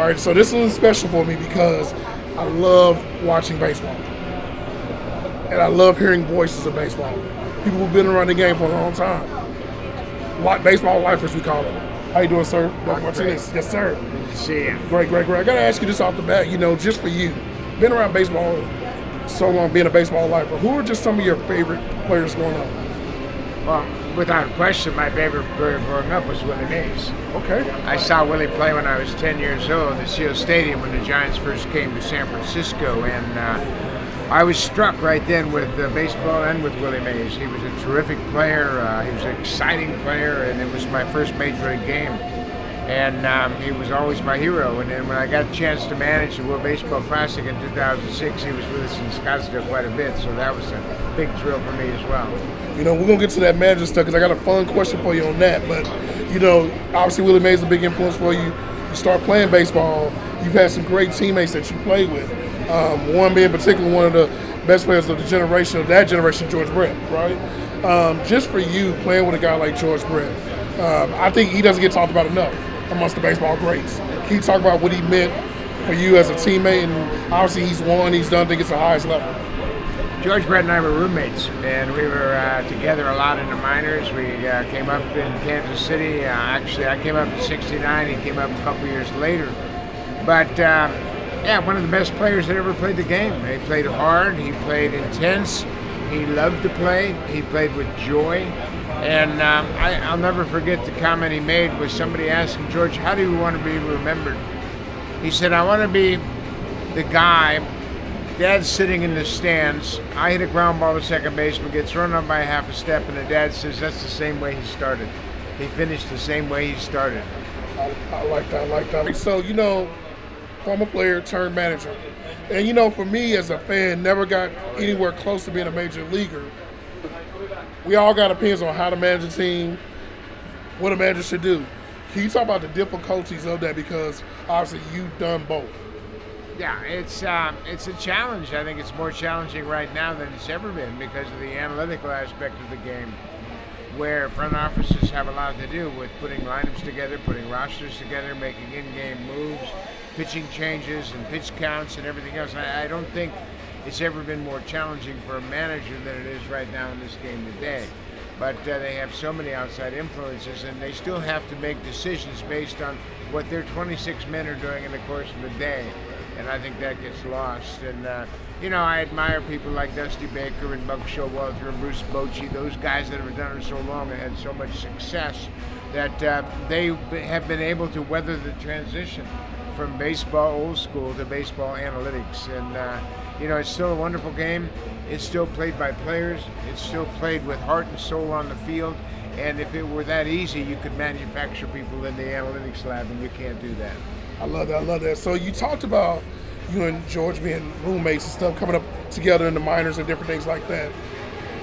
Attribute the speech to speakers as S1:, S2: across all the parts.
S1: All right, so this is special for me because I love watching baseball. And I love hearing voices of baseball. People who've been around the game for a long time. Baseball lifers, we call it. How you doing, sir? Martinez. Yes, sir.
S2: Good to see you.
S1: Great. I got to ask you this off the bat, just for you. Been around baseball so long, being a baseball lifer, who are just some of your favorite players growing up?
S2: Well, without question, my favorite player growing up was Willie Mays.
S1: Okay.
S2: I saw Willie play when I was 10 years old at Seal Stadium when the Giants first came to San Francisco, and I was struck right then with baseball and with Willie Mays. He was a terrific player. He was an exciting player, and it was my first major league game. And he was always my hero. And then when I got a chance to manage the World Baseball Classic in 2006, he was with us in Scottsdale quite a bit, so that was a big thrill for me as well.
S1: We're going to get to that manager stuff because I got a fun question for you on that. But, obviously Willie Mays is a big influence for you. You start playing baseball. You've had some great teammates that you played with. One being in particular one of the best players of that generation, George Brett, right? Just for you, playing with a guy like George Brett, I think he doesn't get talked about enough amongst the baseball greats. Can you talk about what he meant for you as a teammate? And obviously he's done things at the highest level.
S2: George Brett and I were roommates, and we were together a lot in the minors. We came up in Kansas City. Actually, I came up in '69. He came up a couple years later. But one of the best players that ever played the game. He played hard. He played intense. He loved to play. He played with joy. And I'll never forget the comment he made was somebody asking George, how do you want to be remembered? He said, I want to be the guy, Dad's sitting in the stands, I hit a ground ball to second baseman, gets run up by half a step, and the dad says, that's the same way he started. He finished the same way he started.
S1: I like that. So, former player turned manager. And, for me as a fan, never got anywhere close to being a major leaguer. We all got opinions on how to manage a team, what a manager should do. Can you talk about the difficulties of that? Because obviously you've done both.
S2: Yeah, it's a challenge. I think it's more challenging right now than it's ever been because of the analytical aspect of the game, where front offices have a lot to do with putting lineups together, putting rosters together, making in-game moves, pitching changes and pitch counts and everything else. I don't think it's ever been more challenging for a manager than it is right now in this game today. But they have so many outside influences, and they still have to make decisions based on what their 26 men are doing in the course of the day. And I think that gets lost. And, I admire people like Dusty Baker and Buck Showalter and Bruce Bochy, those guys that have done it so long and had so much success that they have been able to weather the transition from baseball old school to baseball analytics. And, it's still a wonderful game. It's still played by players. It's still played with heart and soul on the field. And if it were that easy, you could manufacture people in the analytics lab, and you can't do that.
S1: I love that. So you talked about you and George being roommates and stuff, coming up together in the minors and different things like that.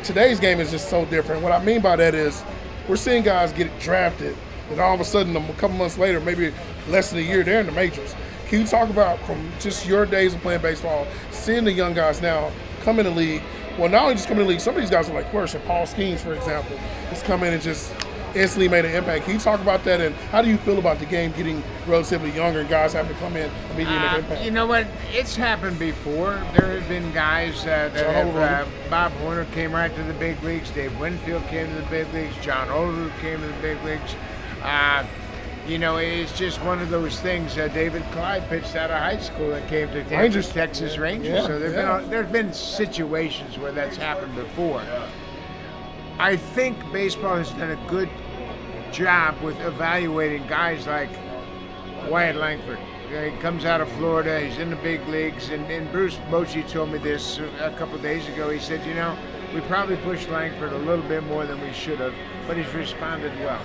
S1: Today's game is just so different. What I mean by that is we're seeing guys get drafted, and all of a sudden, a couple months later, maybe less than a year, they're in the majors. Can you talk about, from just your days of playing baseball, seeing the young guys now come in the league? Well, not only just come in the league, some of these guys are like flourishing. Paul Skeens, for example, has come in and just instantly made an impact. Can you talk about that, and how do you feel about the game getting relatively younger and guys having to come in and immediately make an impact?
S2: You know what? It's happened before. There have been guys Bob Horner came right to the big leagues. Dave Winfield came to the big leagues. John Olerud came to the big leagues. It's just one of those things. David Clyde pitched out of high school and came to Texas Rangers.
S1: Yeah,
S2: so there's been situations where that's happened before. I think baseball has done a good job with evaluating guys like Wyatt Langford. He comes out of Florida, he's in the big leagues, and Bruce Bochy told me this a couple of days ago. He said, we probably pushed Langford a little bit more than we should have, but he's responded well.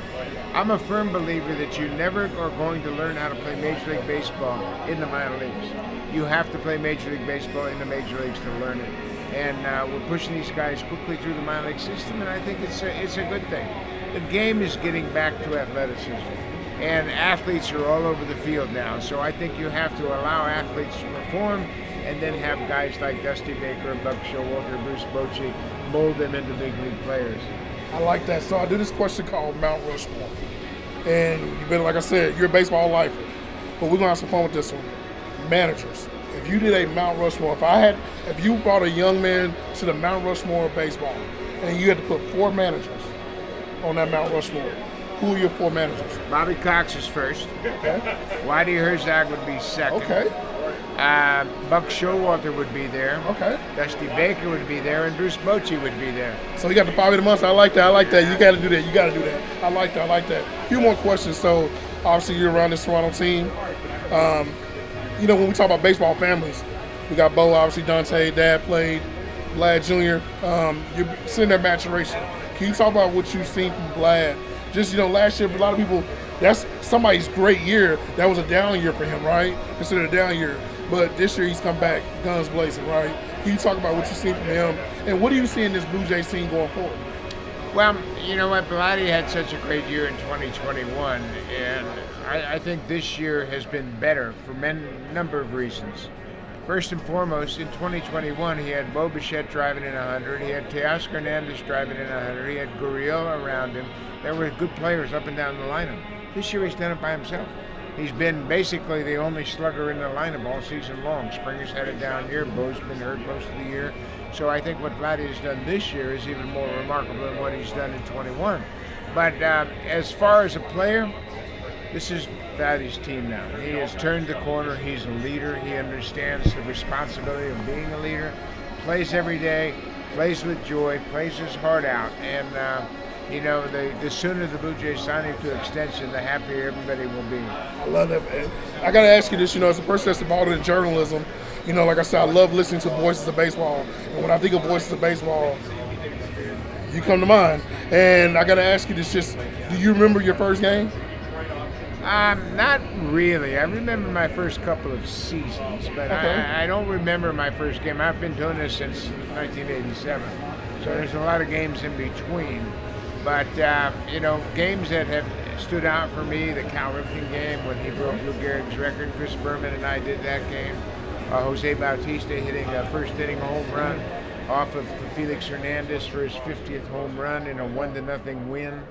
S2: I'm a firm believer that you never are going to learn how to play Major League Baseball in the minor leagues. You have to play Major League Baseball in the major leagues to learn it. And we're pushing these guys quickly through the minor league system, and I think it's a good thing. The game is getting back to athleticism, and athletes are all over the field now, so I think you have to allow athletes to perform and then have guys like Dusty Baker, Buck Showalter, Bruce Bochy mold them into big league players.
S1: I like that. So I do this question called Mount Rushmore. And you've been, like I said, you're a baseball lifer. but we're gonna have some fun with this one. Managers. If you did a Mount Rushmore, if you brought a young man to the Mount Rushmore of baseball, and you had to put 4 managers on that Mount Rushmore, who are your 4 managers?
S2: Bobby Cox is first.
S1: Okay.
S2: Whitey Herzog would be second.
S1: Okay.
S2: Buck Showalter would be there.
S1: Okay.
S2: Dusty Baker would be there, and Bruce Bochy would be there.
S1: So you got the Bobby the Monster. I like that. You got to do that. You got to do that. I like that. A few more questions. So obviously you're around this Toronto team. When we talk about baseball families, we got Bo, obviously Dante, Dad played, Vlad Jr. You're seeing their maturation. Can you talk about what you've seen from Vlad? Just, last year, a lot of people, that's somebody's great year. That was a down year for him, right? Considered a down year. But this year he's come back guns blazing, right? Can you talk about what you've seen from him? And what do you see in this Blue Jays team going forward?
S2: Well, you know what? Vladdy had such a great year in 2021, and I think this year has been better for a number of reasons. First and foremost, in 2021, he had Bo Bichette driving in 100. He had Teoscar Hernandez driving in 100. He had Gurriel around him. There were good players up and down the lineup. This year, he's done it by himself. He's been basically the only slugger in the lineup all season long. Springer's had a down year. Bo's been hurt most of the year. So I think what Vladdy has done this year is even more remarkable than what he's done in 21. But as far as a player, this is Vladdy's team now. He has turned the corner. He's a leader. He understands the responsibility of being a leader. Plays every day. Plays with joy. Plays his heart out. And the sooner the Blue Jays sign him to extension, the happier everybody will be.
S1: I love that, man. I got to ask you this, as a person that's involved in journalism, like I said, I love listening to Voices of Baseball. And when I think of Voices of Baseball, you come to mind. And I got to ask you this, do you remember your first game?
S2: Not really. I remember my first couple of seasons, but okay. I don't remember my first game. I've been doing this since 1987, so there's a lot of games in between. But, games that have stood out for me, the Cal Ripken game when he broke Lou Gehrig's record. Chris Berman and I did that game. Jose Bautista hitting a first inning home run off of Felix Hernandez for his 50th home run in a 1-0 win.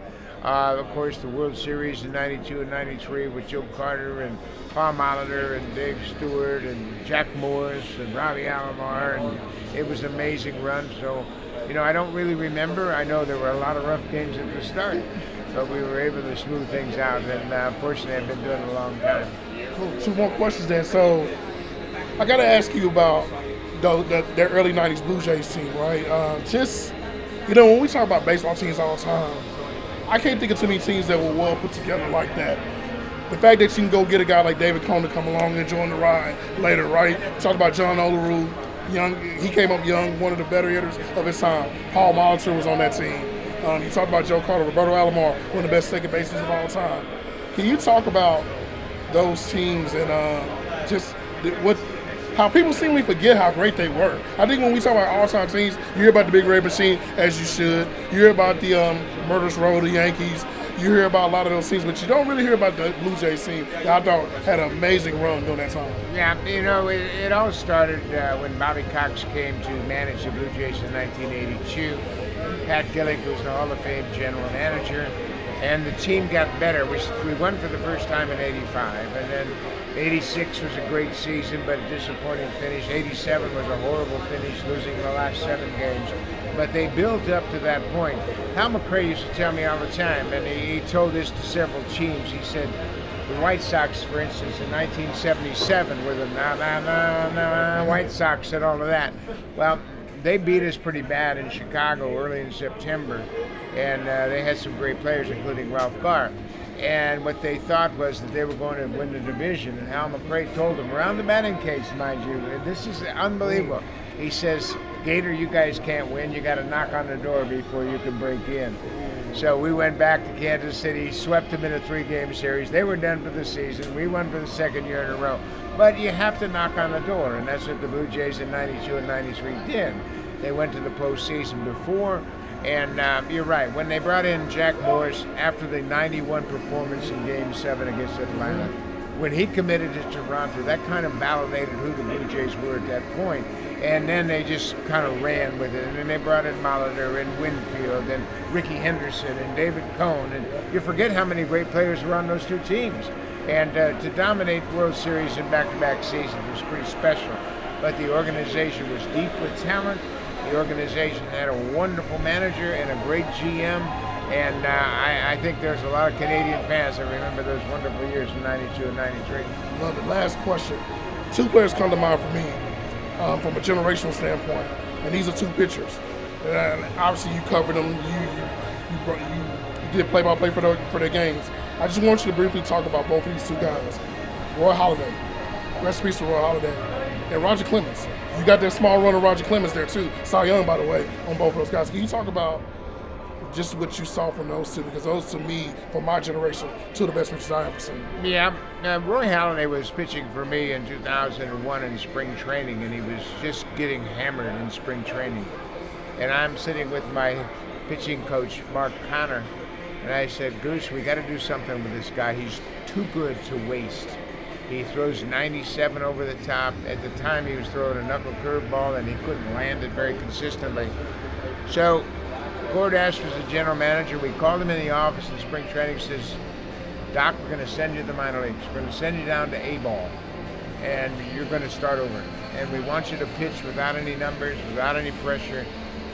S2: Of course, the World Series in '92 and '93 with Joe Carter and Paul Molitor and Dave Stewart and Jack Morris and Robbie Alomar, and it was an amazing run. So, I don't really remember. I know there were a lot of rough games at the start, but we were able to smooth things out, and fortunately, I've been doing it a long time.
S1: Cool. 2 more questions then. So, I got to ask you about their early '90s Blue Jays team, right? When we talk about baseball teams all the time, I can't think of too many teams that were well put together like that. The fact that you can go get a guy like David Cone to come along and join the ride later, right? Talk about John Olerud, young. He came up young, one of the better hitters of his time. Paul Molitor was on that team. You talk about Joe Carter, Roberto Alomar, one of the best second basemen of all time. Can you talk about those teams and how people seemingly forget how great they were? I think when we talk about all-time teams, you hear about the Big Red Machine, as you should. You hear about the Murderers Row, the Yankees. You hear about a lot of those teams, but you don't really hear about the Blue Jays team that I thought had an amazing run during that time.
S2: Yeah, it all started when Bobby Cox came to manage the Blue Jays in 1982. Pat Gillick was the Hall of Fame general manager, and the team got better. We won for the first time in '85, and then '86 was a great season, but a disappointing finish. '87 was a horrible finish, losing the last 7 games. But they built up to that point. Hal McRae used to tell me all the time, and he told this to several teams. He said, the White Sox, for instance, in 1977, were the White Sox and all of that. Well, they beat us pretty bad in Chicago early in September, and they had some great players, including Ralph Garr. And what they thought was that they were going to win the division, and Hal McRae told them, around the batting cage, mind you, this is unbelievable. He says, Gator, you guys can't win. You got to knock on the door before you can break in. So we went back to Kansas City, swept them in a 3-game series. They were done for the season. We won for the 2nd year in a row. But you have to knock on the door, and that's what the Blue Jays in '92 and '93 did. They went to the postseason before, and you're right. When they brought in Jack Morris after the '91 performance in Game 7 against Atlanta, when he committed to Toronto, that kind of validated who the Blue Jays were at that point. And then they just kind of ran with it. And then they brought in Molitor and Winfield and Ricky Henderson and David Cone. And you forget how many great players were on those 2 teams. And to dominate World Series in back-to-back seasons was pretty special. But the organization was deep with talent. The organization had a wonderful manager and a great GM. And I think there's a lot of Canadian fans that remember those wonderful years in '92 and '93.
S1: Love it. Last question. Two players come to mind for me from a generational standpoint, and these are two pitchers. And obviously, you covered them. You did play-by-play for their games. I just want you to briefly talk about both of these two guys. Roy Halladay, rest in peace to Roy Halladay, and Roger Clemens. You got that small run of Roger Clemens there too. Cy Young, by the way, on both of those guys. Can you talk about just what you saw from those two? Because those, to me, for my generation, two of the best pitchers I've ever seen.
S2: Yeah, Roy Halladay was pitching for me in 2001 in spring training, and he was just getting hammered in spring training. And I'm sitting with my pitching coach, Mark Connor, and I said, Goose, we got to do something with this guy. He's too good to waste. He throws 97 over the top. At the time, he was throwing a knuckle curveball, and he couldn't land it very consistently. So Gord Ash was the general manager. We called him in the office in spring training. He says, Doc, we're going to send you to the minor leagues. We're going to send you down to A-ball, and you're going to start over. And we want you to pitch without any numbers, without any pressure.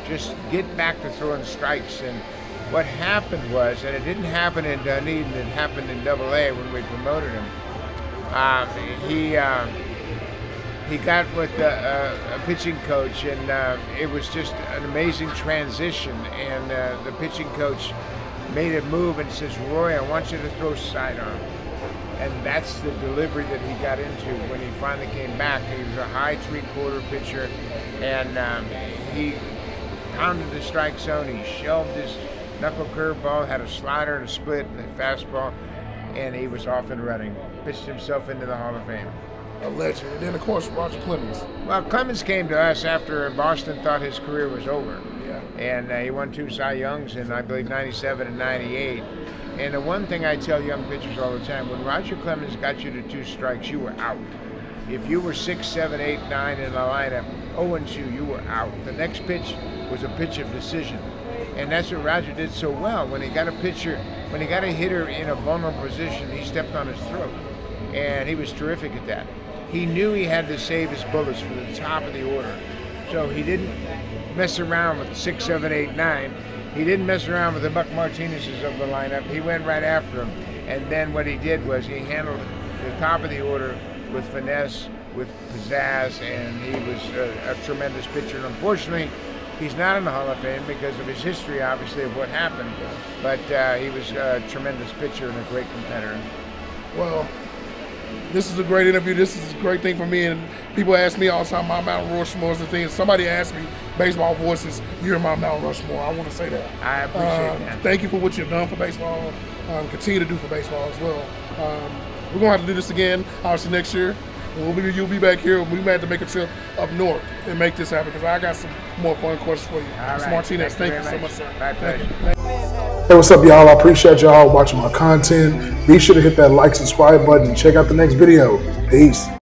S2: Just get back to throwing strikes. And what happened was, and it didn't happen in Dunedin, it happened in Double-A when we promoted him. He got with a pitching coach, and it was just an amazing transition. And the pitching coach made a move and says, Roy, I want you to throw sidearm. And that's the delivery that he got into when he finally came back. He was a high three-quarter pitcher, and he pounded the strike zone. He shelved his knuckle curveball, had a slider and a split and a fastball, and he was off and running. Pitched himself into the Hall of Fame.
S1: A legend. And then, of course, Roger Clemens.
S2: Well, Clemens came to us after Boston thought his career was over.
S1: Yeah.
S2: And he won 2 Cy Youngs in, I believe, '97 and '98. And the one thing I tell young pitchers all the time, when Roger Clemens got you to 2 strikes, you were out. If you were 6, 7, 8, 9 in the lineup, 0-2, you were out. The next pitch was a pitch of decision. And that's what Roger did so well. When he got a pitcher, when he got a hitter in a vulnerable position, he stepped on his throat. And he was terrific at that. He knew he had to save his bullets for the top of the order. So he didn't mess around with 6, 7, 8, 9. He didn't mess around with the Buck Martinez's of the lineup. He went right after him. And then what he did was he handled the top of the order with finesse, with pizzazz, and he was a tremendous pitcher. And unfortunately, he's not in the Hall of Fame because of his history, obviously, of what happened. But he was a tremendous pitcher and a great competitor.
S1: Well, this is a great interview. This is a great thing for me. And people ask me all the time, my Mount Rushmore is the thing. Somebody asked me, baseball voices, you're my Mount Rushmore. I want to say that.
S2: I appreciate that.
S1: Thank you for what you've done for baseball. Continue to do for baseball as well. We're going to have to do this again, obviously, next year. You'll be back here. We may have to make a trip up north and make this happen because I got some more fun questions for you.
S2: All right.
S1: Martinez, thank you so much, sir.
S2: My pleasure.
S1: Hey, what's up, y'all? I appreciate y'all watching my content. Be sure to hit that like, subscribe button, and check out the next video. Peace.